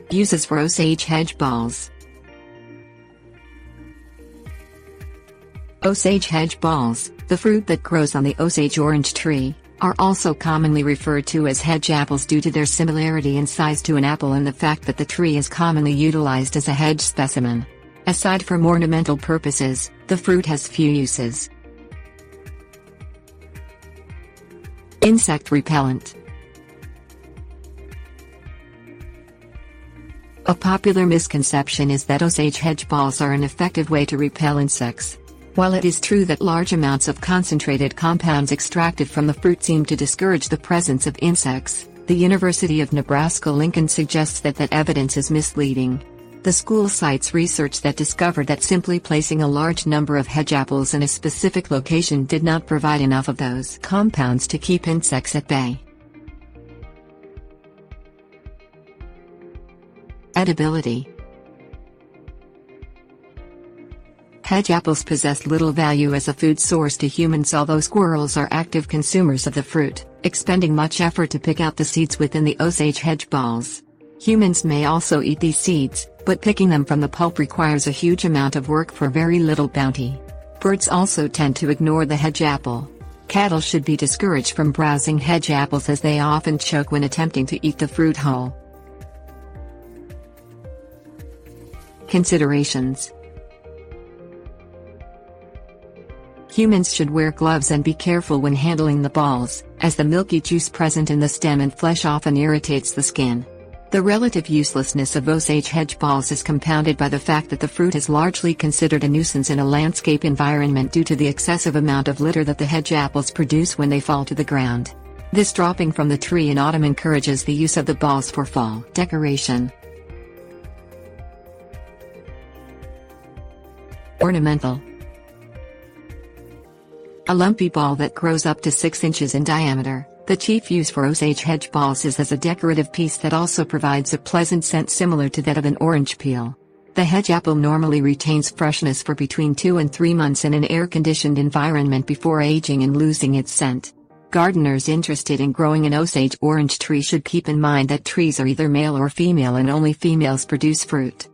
Uses for Osage Hedge Balls. Osage Hedge Balls, the fruit that grows on the Osage-orange tree, are also commonly referred to as hedge apples due to their similarity in size to an apple and the fact that the tree is commonly utilized as a hedge specimen. Aside from ornamental purposes, the fruit has few uses. Insect repellent. A popular misconception is that Osage hedge balls are an effective way to repel insects. While it is true that large amounts of concentrated compounds extracted from the fruit seem to discourage the presence of insects, the University of Nebraska-Lincoln suggests that evidence is misleading. The school cites research that discovered that simply placing a large number of hedge apples in a specific location did not provide enough of those compounds to keep insects at bay. Edibility. Hedge apples possess little value as a food source to humans, although squirrels are active consumers of the fruit, expending much effort to pick out the seeds within the Osage hedge balls. Humans may also eat these seeds, but picking them from the pulp requires a huge amount of work for very little bounty. Birds also tend to ignore the hedge apple. Cattle should be discouraged from browsing hedge apples as they often choke when attempting to eat the fruit whole. Considerations. Humans should wear gloves and be careful when handling the balls, as the milky juice present in the stem and flesh often irritates the skin. The relative uselessness of Osage hedge balls is compounded by the fact that the fruit is largely considered a nuisance in a landscape environment due to the excessive amount of litter that the hedge apples produce when they fall to the ground. This dropping from the tree in autumn encourages the use of the balls for fall decoration. Ornamental. A lumpy ball that grows up to 6 inches in diameter. The chief use for Osage hedge balls is as a decorative piece that also provides a pleasant scent similar to that of an orange peel. The hedge apple normally retains freshness for between 2 and 3 months in an air-conditioned environment before aging and losing its scent. Gardeners interested in growing an Osage-orange tree should keep in mind that trees are either male or female and only females produce fruit.